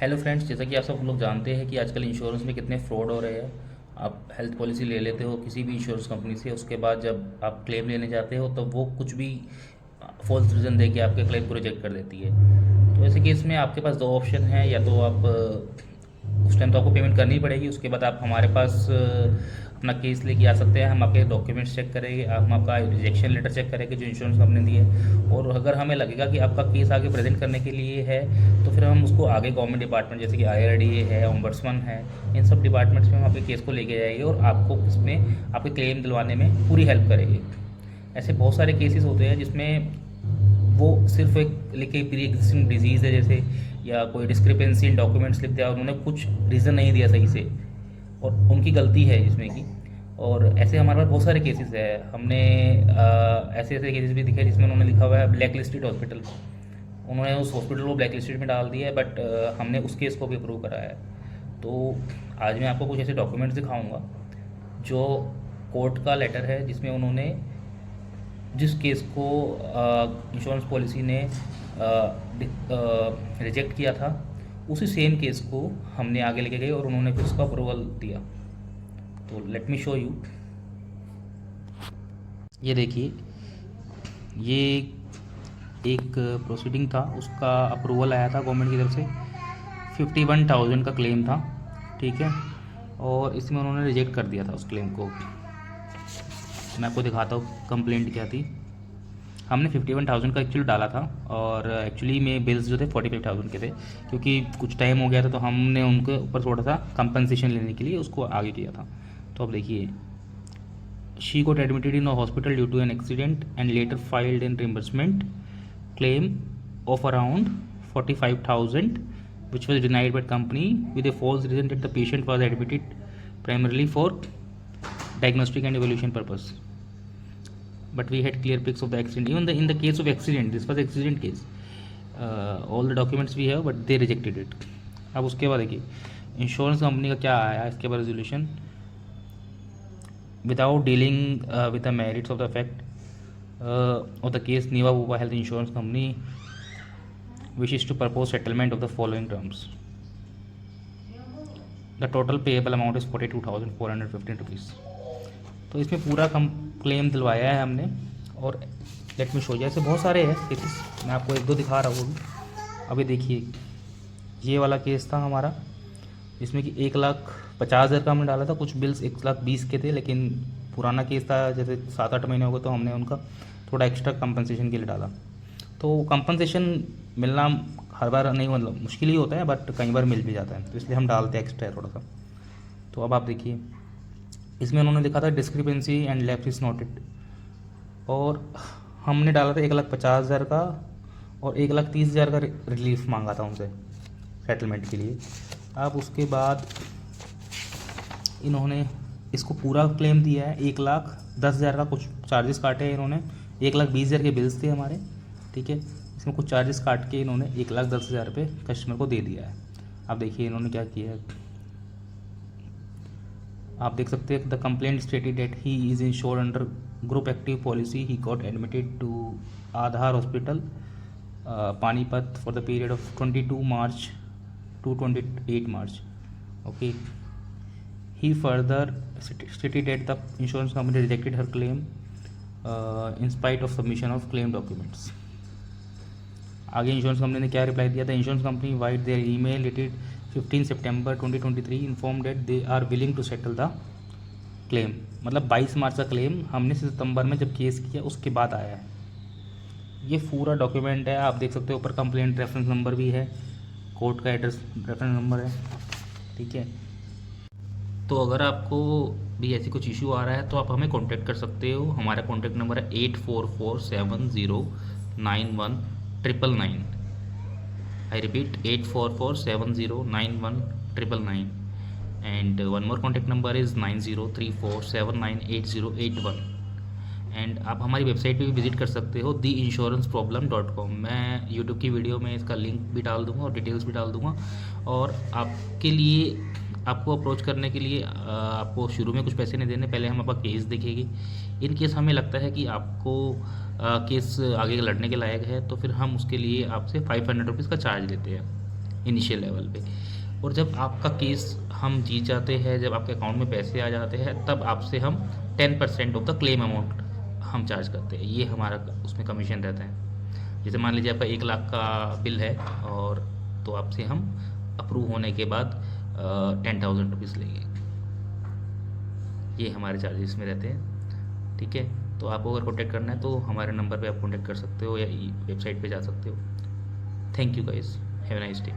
Hello friends, जैसा कि आप सब लोग जानते हैं कि आजकल इंश्योरेंस में कितने फ्रॉड हो रहे हैं। आप हेल्थ पॉलिसी ले लेते हो किसी भी इंश्योरेंस कंपनी से, उसके बाद जब आप क्लेम लेने जाते हो तब वो कुछ भी फॉल्स रीज़न दे के आपके क्लेम को रिजेक्ट कर देती है। तो ऐसे केस में आपके पास दो ऑप्शन है, या तो आप उस टाइम तो आपको पेमेंट करनी ही पड़ेगी, उसके बाद आप हमारे पास अपना केस लेके आ सकते हैं। हम आपके डॉक्यूमेंट्स चेक करेंगे, हम आपका रिजेक्शन लेटर चेक करेंगे जो इंश्योरेंस कंपनी दी है, और अगर हमें लगेगा कि आपका केस आगे प्रेजेंट करने के लिए है तो फिर हम उसको आगे गवर्नमेंट डिपार्टमेंट जैसे कि आईआरडीए है, ओम्बड्समैन है, इन सब डिपार्टमेंट्स में हम आपके केस को लेके जाएंगे और आपको इसमें आपके क्लेम दिलवाने में पूरी हेल्प करेंगे। ऐसे बहुत सारे केसेस होते हैं जिसमें वो सिर्फ एक लेके प्री एग्जिस्टिंग डिजीज़ है जैसे, या कोई डिस्क्रिपेंसी इन डॉक्यूमेंट्स लिख दिया, उन्होंने कुछ रीज़न नहीं दिया सही से और उनकी गलती है जिसमें की। और ऐसे हमारे पास बहुत सारे केसेस है। हमने ऐसे ऐसे केसेस भी दिखे जिसमें उन्होंने लिखा हुआ है ब्लैक लिस्टेड हॉस्पिटल, उन्होंने उस हॉस्पिटल को ब्लैक लिस्टेड में डाल दिया है, बट हमने उस केस को भी अप्रूव कराया है। तो आज मैं आपको कुछ ऐसे डॉक्यूमेंट्स दिखाऊंगा जो कोर्ट का लेटर है जिसमें उन्होंने जिस केस को इंश्योरेंस पॉलिसी ने रिजेक्ट किया था, उसी सेम केस को हमने आगे लेके गए और उन्होंने फिर उसका अप्रूवल दिया। तो लेट मी शो यू। ये देखिए, ये एक प्रोसीडिंग था, उसका अप्रूवल आया था गवर्नमेंट की तरफ से। 51,000 का क्लेम था, ठीक है, और इसमें उन्होंने रिजेक्ट कर दिया था उस क्लेम को। मैं आपको दिखाता हूँ कंप्लेंट क्या थी। हमने 51,000 का एक्चुअली डाला था, और एक्चुअली में बिल्स जो थे 45,000 के थे, क्योंकि कुछ टाइम हो गया था तो हमने उनके ऊपर थोड़ा सा कंपनसेशन लेने के लिए उसको आगे किया था। तो अब देखिए, she got admitted in a hospital due to an accident and later filed in reimbursement claim of around 45,000, which was denied by company with a false reason that the patient was admitted primarily for diagnostic and evaluation purpose. But we had clear pics of the accident. Even in the case of accident, this was accident case. All the documents we have, but they rejected it. अब उसके बाद देखिए insurance company का क्या आया इसके बाद resolution. Without dealing with the merits of the fact of the case, Niva Bupa Health Insurance Company wishes to propose settlement of the following terms. The total payable amount is 42,415 rupees. तो इसमें पूरा claim दिलवाया है हमने, और let me show you, ऐसे बहुत सारे हैं केसेस, मैं आपको एक दो दिखा रहा हूँ। अभी देखिए, ये वाला केस था हमारा जिसमें कि 1,50,000 का हमने डाला था। कुछ बिल्स 1,20,000 के थे, लेकिन पुराना केस था, जैसे 7-8 महीने हो गए, तो हमने उनका थोड़ा एक्स्ट्रा कंपनसेशन के लिए डाला। तो कंपनसेशन मिलना हर बार नहीं, मतलब मुश्किल ही होता है, बट कई बार मिल भी जाता है, तो इसलिए हम डालते हैं एक्स्ट्रा थोड़ा सा। तो अब आप देखिए, इसमें उन्होंने लिखा था discrepancy and lapse is noted, और हमने डाला था 1,50,000 का, और 1,30,000 का रिलीफ मांगा था उनसे सेटलमेंट के लिए। अब उसके बाद इन्होंने इसको पूरा क्लेम दिया है। 1,10,000 का कुछ चार्जेस काटे हैं इन्होंने। 1,20,000 के बिल्स थे हमारे, ठीक है, इसमें कुछ चार्जेस काट के इन्होंने 1,10,000 रुपये कस्टमर को दे दिया है। अब देखिए इन्होंने क्या किया है, आप देख सकते हैं। The complaint stated that he is insured under group active policy, he got admitted to Aadhaar hospital Panipat for the period of 22 March to 28 March. Okay. He further stated that the insurance company rejected her claim in spite of submission of claim documents. आगे insurance company ने क्या reply दिया था। Insurance company with their email dated 15 September 2023 inform that they are willing to settle the claim. मतलब 22 मार्च का claim हमने सितंबर में जब केस किया उसके बाद आया है। ये पूरा डॉक्यूमेंट है, आप देख सकते हो। ऊपर कंप्लेंट रेफरेंस नंबर भी है, कोर्ट का एड्रेस रेफरेंस नंबर है, ठीक है। तो अगर आपको भी ऐसी कुछ इशू आ रहा है तो आप हमें कांटेक्ट कर सकते हो। हमारा कांटेक्ट नंबर है 8447091999। I repeat 8447091999। And one more contact number is 9034798081। And आप हमारी वेबसाइट पे भी विजिट कर सकते हो theinsuranceproblem.com। मैं यूट्यूब की वीडियो में इसका लिंक भी डाल दूंगा और डिटेल्स भी डाल दूंगा। और आपके लिए, आपको अप्रोच करने के लिए आपको शुरू में कुछ पैसे नहीं देने, पहले हम आपका केस देखेंगे। इन केस हमें लगता है कि आपको केस आगे लड़ने के लायक है, तो फिर हम उसके लिए आपसे 500 रुपीज़ का चार्ज लेते हैं। इनिशियल लेवल पे। और जब आपका केस हम जीत जाते हैं, जब आपके अकाउंट में पैसे आ जाते हैं, तब आपसे हम 10% ऑफ द क्लेम अमाउंट हम चार्ज करते हैं। ये हमारा उसमें कमीशन रहता है। जैसे मान लीजिए आपका 1 लाख का बिल है, और तो आपसे हम अप्रूव होने के बाद 10,000 रुपीज़ लेंगे। ये हमारे चार्जेस में रहते हैं। ठीक है, तो आपको अगर कॉन्टैक्ट करना है तो हमारे नंबर पे आप कॉन्टैक्ट कर सकते हो, या वेबसाइट पे जा सकते हो। Thank you guys, have a nice day.